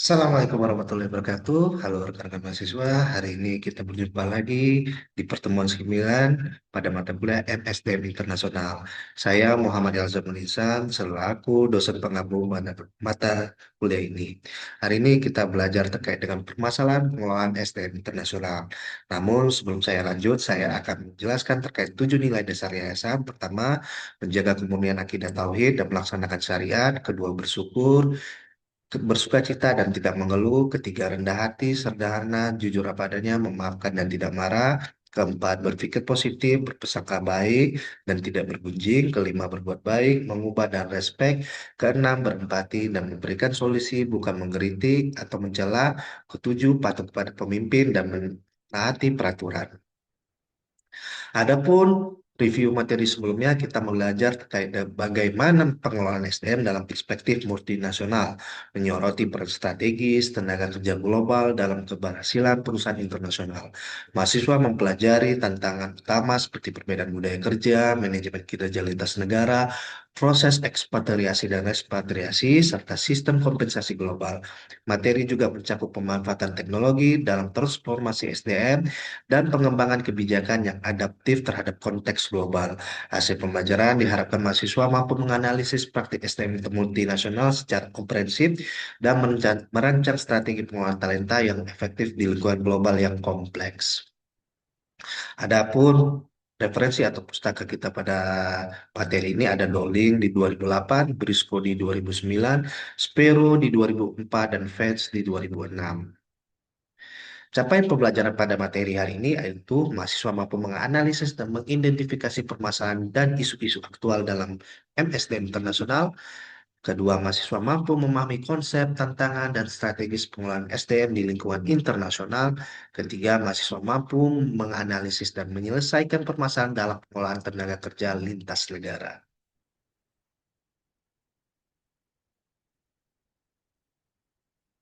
Assalamualaikum warahmatullahi wabarakatuh. Halo rekan-rekan mahasiswa, hari ini kita berjumpa lagi di pertemuan 9 pada mata kuliah MSDM Internasional. Saya Muhammad Elzam Nisan selaku dosen pengampu mata kuliah ini. Hari ini kita belajar terkait dengan permasalahan pengelolaan SDM Internasional. Namun sebelum saya lanjut, saya akan menjelaskan terkait 7 nilai dasar yayasan. Pertama, menjaga kemurnian akidah tauhid dan melaksanakan syariat. Kedua, bersukacita dan tidak mengeluh. Ketiga, rendah hati, sederhana, jujur apa adanya, memaafkan dan tidak marah. Keempat, berpikir positif, berprasangka baik dan tidak bergunjing. Kelima, berbuat baik, mengubah dan respek. Keenam, berempati dan memberikan solusi, bukan mengkritik atau mencela. Ketujuh, patuh kepada pemimpin dan menaati peraturan. Adapun review materi sebelumnya, kita belajar terkait bagaimana pengelolaan SDM dalam perspektif multinasional, menyoroti peran strategis tenaga kerja global dalam keberhasilan perusahaan internasional. Mahasiswa mempelajari tantangan utama seperti perbedaan budaya kerja, manajemen kinerja lintas negara, proses ekspatriasi dan repatriasi, serta sistem kompensasi global. Materi juga mencakup pemanfaatan teknologi dalam transformasi SDM dan pengembangan kebijakan yang adaptif terhadap konteks global. Hasil pembelajaran diharapkan mahasiswa mampu menganalisis praktik STM multinasional secara komprehensif dan merancang strategi pengelolaan talenta yang efektif di lingkungan global yang kompleks. Adapun referensi atau pustaka kita pada materi ini ada Dowling di 2008, Briscoe di 2009, Sparrow di 2004, dan Fetch di 2006. Capaian pembelajaran pada materi hari ini yaitu mahasiswa mampu menganalisis dan mengidentifikasi permasalahan dan isu-isu aktual dalam MSDM internasional. Kedua, mahasiswa mampu memahami konsep, tantangan, dan strategis pengelolaan SDM di lingkungan internasional. Ketiga, mahasiswa mampu menganalisis dan menyelesaikan permasalahan dalam pengelolaan tenaga kerja lintas negara.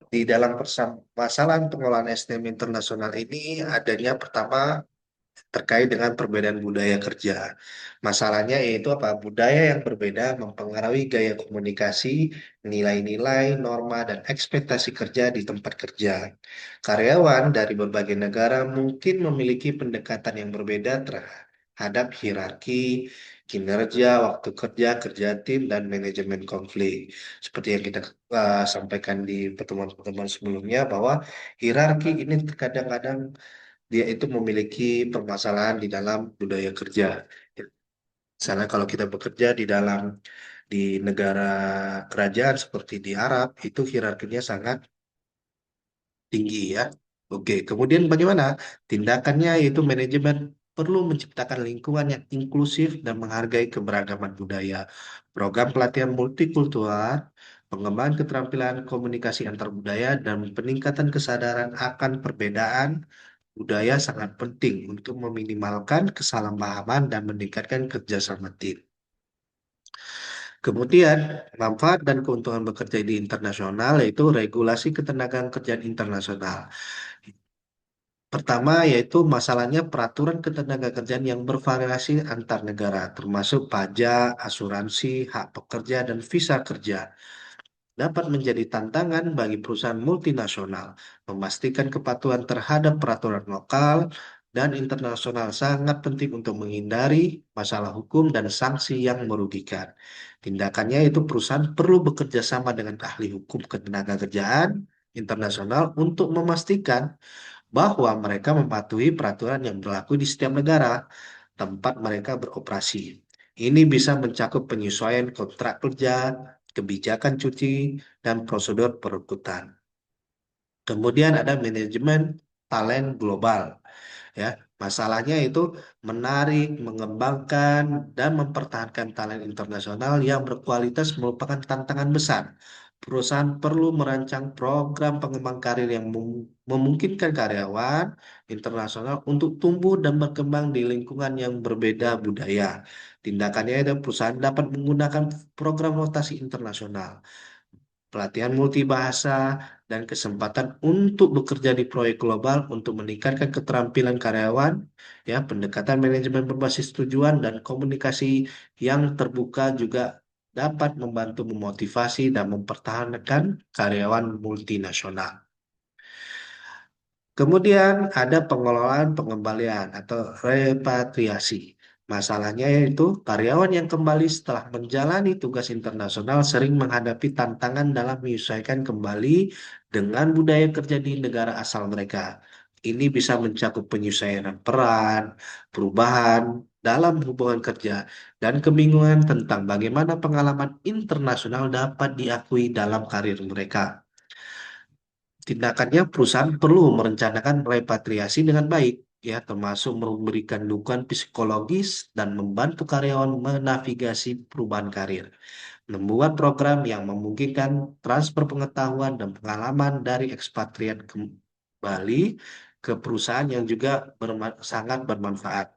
Di dalam permasalahan pengelolaan SDM internasional ini adanya pertama terkait dengan perbedaan budaya kerja. Masalahnya yaitu apa? Budaya yang berbeda mempengaruhi gaya komunikasi, nilai-nilai, norma, dan ekspektasi kerja di tempat kerja. Karyawan dari berbagai negara mungkin memiliki pendekatan yang berbeda terhadap hierarki, kinerja, waktu kerja, kerja tim, dan manajemen konflik. Seperti yang kita sampaikan di pertemuan-pertemuan sebelumnya, bahwa hierarki ini terkadang-kadang dia itu memiliki permasalahan di dalam budaya kerja. Misalnya kalau kita bekerja di negara kerajaan seperti di Arab, itu hierarkinya sangat tinggi ya. Oke, kemudian bagaimana? Tindakannya yaitu manajemen perlu menciptakan lingkungan yang inklusif dan menghargai keberagaman budaya. Program pelatihan multikultural, pengembangan keterampilan komunikasi antar budaya, dan peningkatan kesadaran akan perbedaan budaya sangat penting untuk meminimalkan kesalahpahaman dan meningkatkan kerjasama tim. Kemudian, manfaat dan keuntungan bekerja di internasional yaitu regulasi ketenagaan kerjaan internasional. Pertama, yaitu masalahnya peraturan ketenagakerjaan yang bervariasi antar negara, termasuk pajak, asuransi, hak pekerja, dan visa kerja. Dapat menjadi tantangan bagi perusahaan multinasional. Memastikan kepatuhan terhadap peraturan lokal dan internasional sangat penting untuk menghindari masalah hukum dan sanksi yang merugikan. Tindakannya itu perusahaan perlu bekerja sama dengan ahli hukum ketenagakerjaan internasional untuk memastikan bahwa mereka mematuhi peraturan yang berlaku di setiap negara tempat mereka beroperasi. Ini bisa mencakup penyesuaian kontrak kerja, kebijakan cuti, dan prosedur perekrutan. Kemudian ada manajemen talent global. Ya, masalahnya itu menarik, mengembangkan, dan mempertahankan talent internasional yang berkualitas merupakan tantangan besar. Perusahaan perlu merancang program pengembang karir yang memungkinkan karyawan internasional untuk tumbuh dan berkembang di lingkungan yang berbeda budaya. Tindakannya itu perusahaan dapat menggunakan program rotasi internasional, pelatihan multibahasa, dan kesempatan untuk bekerja di proyek global untuk meningkatkan keterampilan karyawan, ya, pendekatan manajemen berbasis tujuan dan komunikasi yang terbuka juga dapat membantu memotivasi dan mempertahankan karyawan multinasional. Kemudian ada pengelolaan pengembalian atau repatriasi. Masalahnya yaitu karyawan yang kembali setelah menjalani tugas internasional sering menghadapi tantangan dalam menyesuaikan kembali dengan budaya kerja di negara asal mereka. Ini bisa mencakup penyesuaian peran, perubahan dalam hubungan kerja, dan kebingungan tentang bagaimana pengalaman internasional dapat diakui dalam karir mereka. Tindakannya perusahaan perlu merencanakan repatriasi dengan baik, ya, termasuk memberikan dukungan psikologis dan membantu karyawan menavigasi perubahan karir. Membuat program yang memungkinkan transfer pengetahuan dan pengalaman dari ekspatriat kembali ke perusahaan yang juga sangat bermanfaat.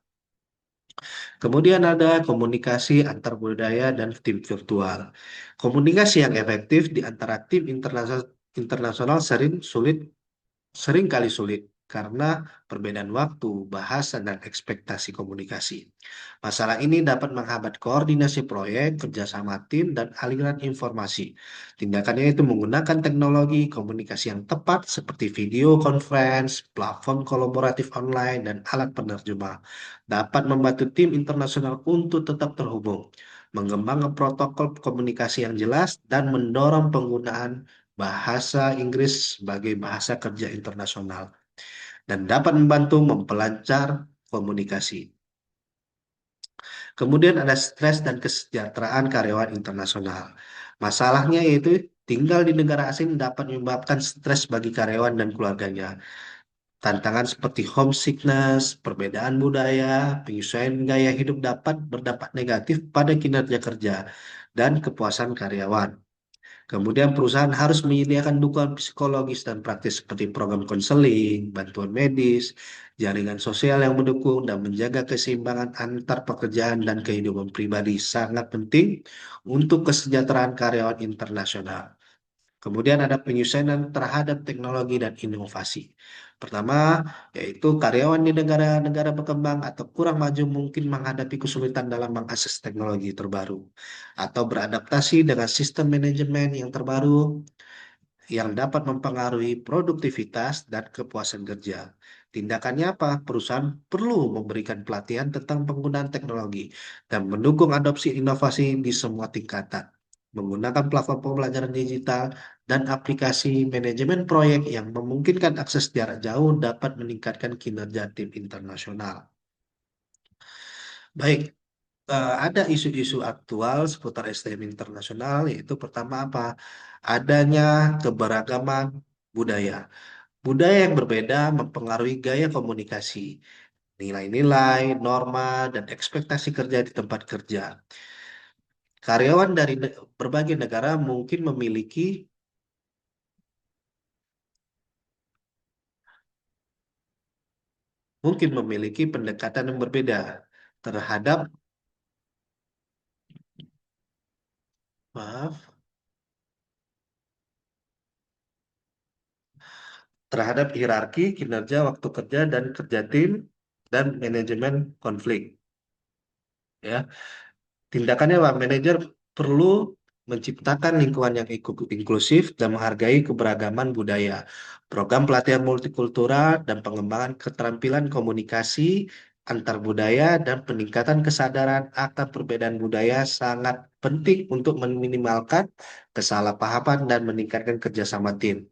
Kemudian ada komunikasi antar budaya dan tim virtual. Komunikasi yang efektif di antara tim internasional sering kali sulit karena perbedaan waktu, bahasa, dan ekspektasi komunikasi. Masalah ini dapat menghambat koordinasi proyek, kerjasama tim, dan aliran informasi. Tindakannya itu menggunakan teknologi komunikasi yang tepat seperti video conference, platform kolaboratif online, dan alat penerjemah. Dapat membantu tim internasional untuk tetap terhubung, mengembangkan protokol komunikasi yang jelas, dan mendorong penggunaan bahasa Inggris sebagai bahasa kerja internasional dan dapat membantu mempelancar komunikasi. Kemudian ada stres dan kesejahteraan karyawan internasional. Masalahnya yaitu tinggal di negara asing dapat menyebabkan stres bagi karyawan dan keluarganya. Tantangan seperti homesickness, perbedaan budaya, penyesuaian gaya hidup dapat berdampak negatif pada kinerja kerja dan kepuasan karyawan. Kemudian perusahaan harus menyediakan dukungan psikologis dan praktis seperti program konseling, bantuan medis, jaringan sosial yang mendukung, dan menjaga keseimbangan antar pekerjaan dan kehidupan pribadi sangat penting untuk kesejahteraan karyawan internasional. Kemudian ada penyesuaian terhadap teknologi dan inovasi. Pertama, yaitu karyawan di negara-negara berkembang atau kurang maju mungkin menghadapi kesulitan dalam mengakses teknologi terbaru atau beradaptasi dengan sistem manajemen yang terbaru yang dapat mempengaruhi produktivitas dan kepuasan kerja. Tindakannya apa? Perusahaan perlu memberikan pelatihan tentang penggunaan teknologi dan mendukung adopsi inovasi di semua tingkatan. Menggunakan platform pembelajaran digital dan aplikasi manajemen proyek yang memungkinkan akses jarak jauh dapat meningkatkan kinerja tim internasional. Baik, ada isu-isu aktual seputar SDM internasional, yaitu pertama apa? Adanya keberagaman budaya. Budaya yang berbeda mempengaruhi gaya komunikasi, nilai-nilai, norma, dan ekspektasi kerja di tempat kerja. Karyawan dari berbagai negara mungkin memiliki pendekatan yang berbeda terhadap maaf terhadap hierarki, kinerja, waktu kerja, dan kerja tim, dan manajemen konflik. Ya, tindakannya Pak Manajer perlu menciptakan lingkungan yang inklusif dan menghargai keberagaman budaya. Program pelatihan multikultural dan pengembangan keterampilan komunikasi antar budaya dan peningkatan kesadaran akan perbedaan budaya sangat penting untuk meminimalkan kesalahpahaman dan meningkatkan kerjasama tim.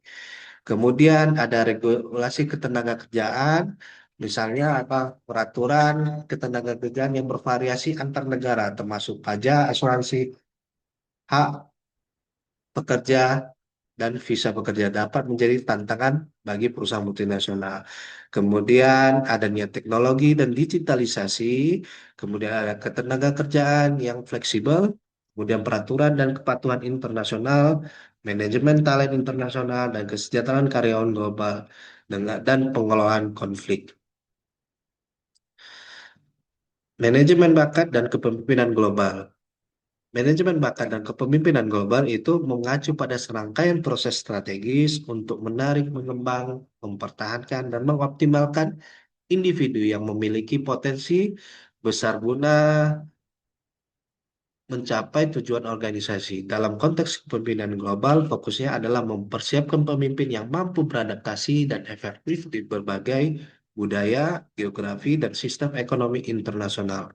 Kemudian ada regulasi ketenagakerjaan, misalnya apa peraturan ketenagakerjaan yang bervariasi antar negara, termasuk pajak, asuransi, hak pekerja, dan visa pekerja dapat menjadi tantangan bagi perusahaan multinasional. Kemudian adanya teknologi dan digitalisasi, kemudian ada ketenagakerjaan yang fleksibel, kemudian peraturan dan kepatuhan internasional, manajemen talent internasional, dan kesejahteraan karyawan global dan pengelolaan konflik. Manajemen bakat dan kepemimpinan global. Manajemen bakat dan kepemimpinan global itu mengacu pada serangkaian proses strategis untuk menarik, mengembang, mempertahankan, dan mengoptimalkan individu yang memiliki potensi besar guna mencapai tujuan organisasi. Dalam konteks kepemimpinan global, fokusnya adalah mempersiapkan pemimpin yang mampu beradaptasi dan efektif di berbagai budaya, geografi, dan sistem ekonomi internasional.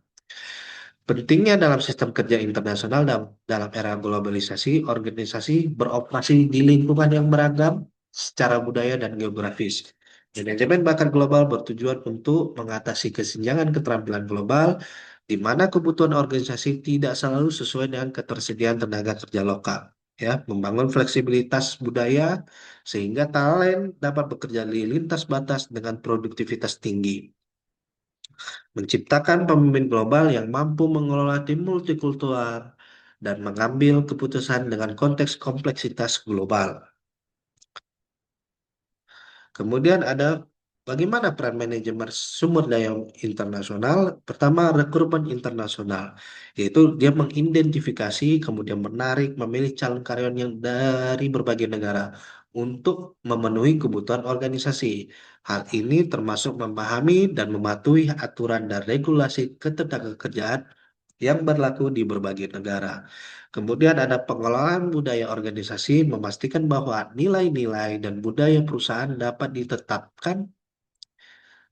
Pentingnya dalam sistem kerja internasional dalam era globalisasi, organisasi beroperasi di lingkungan yang beragam secara budaya dan geografis. Manajemen bakat global bertujuan untuk mengatasi kesenjangan keterampilan global, di mana kebutuhan organisasi tidak selalu sesuai dengan ketersediaan tenaga kerja lokal. Ya, membangun fleksibilitas budaya sehingga talent dapat bekerja di lintas batas dengan produktivitas tinggi. Menciptakan pemimpin global yang mampu mengelola tim multikultural dan mengambil keputusan dengan konteks kompleksitas global. Kemudian ada bagaimana peran manajemen sumber daya internasional. Pertama, rekrutmen internasional, yaitu dia mengidentifikasi, kemudian menarik, memilih calon karyawan yang dari berbagai negara untuk memenuhi kebutuhan organisasi. Hal ini termasuk memahami dan mematuhi aturan dan regulasi ketenagakerjaan yang berlaku di berbagai negara. Kemudian ada pengelolaan budaya organisasi, memastikan bahwa nilai-nilai dan budaya perusahaan dapat ditetapkan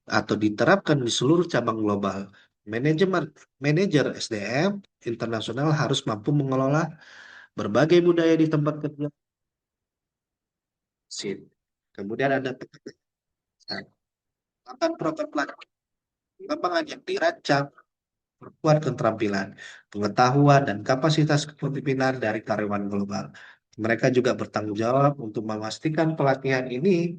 atau diterapkan di seluruh cabang global. Manajemen Manajer SDM internasional harus mampu mengelola berbagai budaya di tempat kerja. Sip. Kemudian ada pengembangan program pelatihan pengembangan yang dirancang perkuat keterampilan, pengetahuan, dan kapasitas kepemimpinan dari karyawan global. Mereka juga bertanggung jawab untuk memastikan pelatihan ini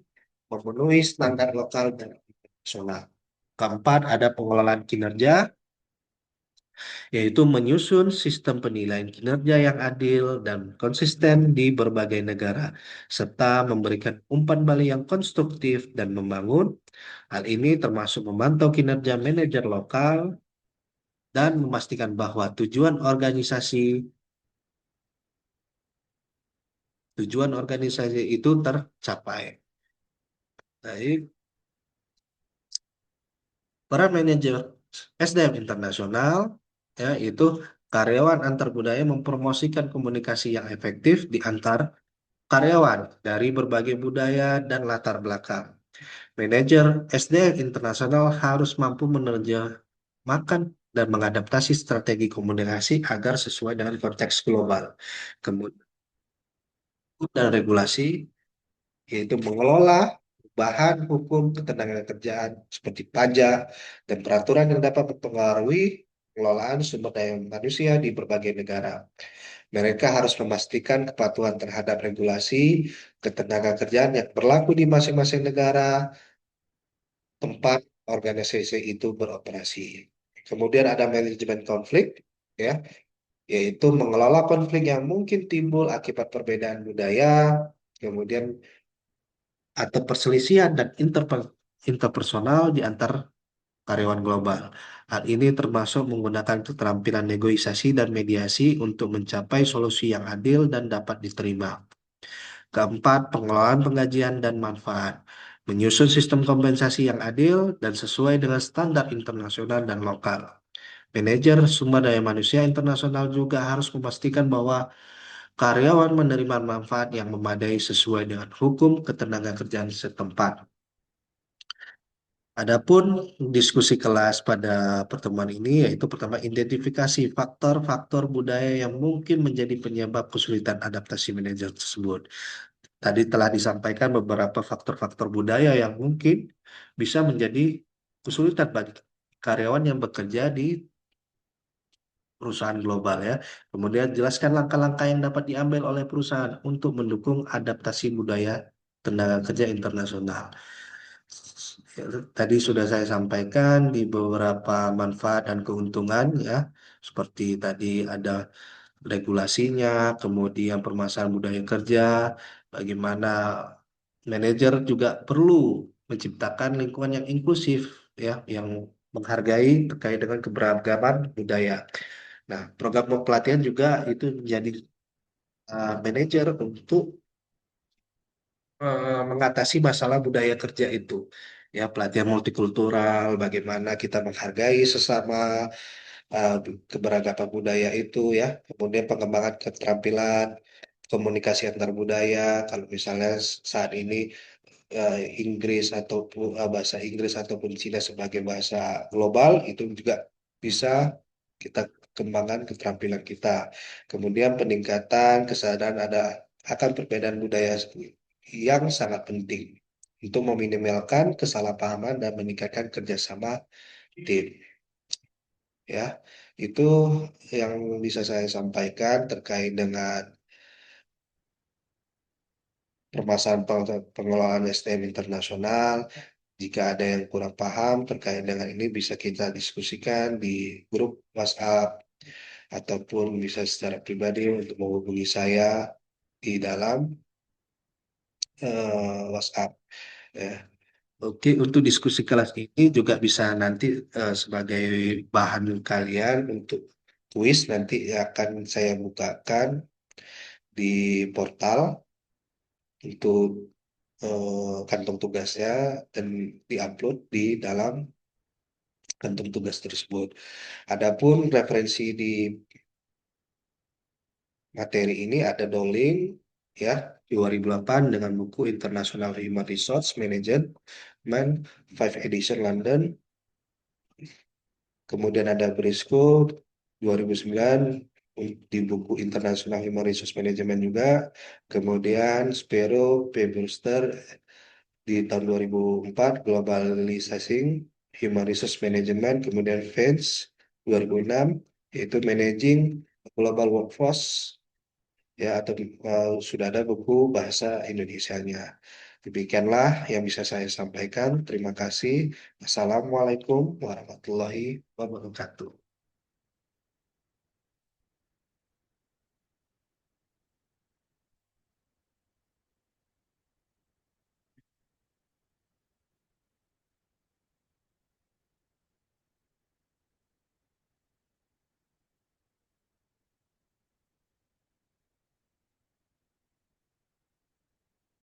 memenuhi standar lokal dan internasional. Keempat, ada pengelolaan kinerja, yaitu menyusun sistem penilaian kinerja yang adil dan konsisten di berbagai negara, serta memberikan umpan balik yang konstruktif dan membangun. Hal ini termasuk memantau kinerja manajer lokal dan memastikan bahwa tujuan organisasi itu tercapai. Baik, para manajer SDM internasional ya itu karyawan antar budaya mempromosikan komunikasi yang efektif di antar karyawan dari berbagai budaya dan latar belakang. Manajer SDM internasional harus mampu menerjemahkan dan mengadaptasi strategi komunikasi agar sesuai dengan konteks global. Kemudian dan regulasi yaitu mengelola bahan hukum ketenagakerjaan seperti pajak dan peraturan yang dapat mempengaruhi pengelolaan sumber daya manusia di berbagai negara. Mereka harus memastikan kepatuhan terhadap regulasi ketenagakerjaan yang berlaku di masing-masing negara tempat organisasi itu beroperasi. Kemudian ada manajemen konflik, ya, yaitu mengelola konflik yang mungkin timbul akibat perbedaan budaya, kemudian atau perselisihan dan interpersonal di antar karyawan global. Hal ini termasuk menggunakan keterampilan negosiasi dan mediasi untuk mencapai solusi yang adil dan dapat diterima. Keempat, pengelolaan penggajian dan manfaat. Menyusun sistem kompensasi yang adil dan sesuai dengan standar internasional dan lokal. Manajer sumber daya manusia internasional juga harus memastikan bahwa karyawan menerima manfaat yang memadai sesuai dengan hukum ketenagakerjaan setempat. Adapun diskusi kelas pada pertemuan ini yaitu pertama identifikasi faktor-faktor budaya yang mungkin menjadi penyebab kesulitan adaptasi manajer tersebut. Tadi telah disampaikan beberapa faktor-faktor budaya yang mungkin bisa menjadi kesulitan bagi karyawan yang bekerja di perusahaan global ya. Kemudian jelaskan langkah-langkah yang dapat diambil oleh perusahaan untuk mendukung adaptasi budaya tenaga kerja internasional. Ya, tadi sudah saya sampaikan di beberapa manfaat dan keuntungan ya, seperti tadi ada regulasinya, kemudian permasalahan budaya kerja, bagaimana manajer juga perlu menciptakan lingkungan yang inklusif ya, yang menghargai terkait dengan keberagaman budaya. Nah, program pelatihan juga itu menjadi manajer untuk mengatasi masalah budaya kerja itu. Ya, pelatihan multikultural, bagaimana kita menghargai sesama, uh, keberagaman budaya itu ya. Kemudian pengembangan keterampilan komunikasi antar budaya. Kalau misalnya saat ini Inggris ataupun bahasa Inggris ataupun Cina sebagai bahasa global itu juga bisa kita kembangkan keterampilan kita. Kemudian peningkatan kesadaran ada akan perbedaan budaya yang sangat penting untuk meminimalkan kesalahpahaman dan meningkatkan kerjasama tim. Ya, itu yang bisa saya sampaikan terkait dengan permasalahan pengelolaan SDM internasional. Jika ada yang kurang paham terkait dengan ini bisa kita diskusikan di grup WhatsApp ataupun bisa secara pribadi untuk menghubungi saya di dalam WhatsApp. Ya. Oke, untuk diskusi kelas ini juga bisa nanti sebagai bahan kalian untuk kuis nanti akan saya bukakan di portal untuk kantong tugasnya dan diupload di dalam kantong tugas tersebut. Adapun referensi di materi ini ada Dowling ya 2008 dengan buku International Human Resource Management 5 edition London. Kemudian ada Briscoe 2009 di buku International Human Resource Management juga. Kemudian Sparrow, P. Brewster di tahun 2004 Globalizing Human Resource Management. Kemudian Vance 2006 yaitu Managing Global Workforce ya atau sudah ada buku bahasa Indonesianya. Demikianlah yang bisa saya sampaikan. Terima kasih. Assalamualaikum warahmatullahi wabarakatuh.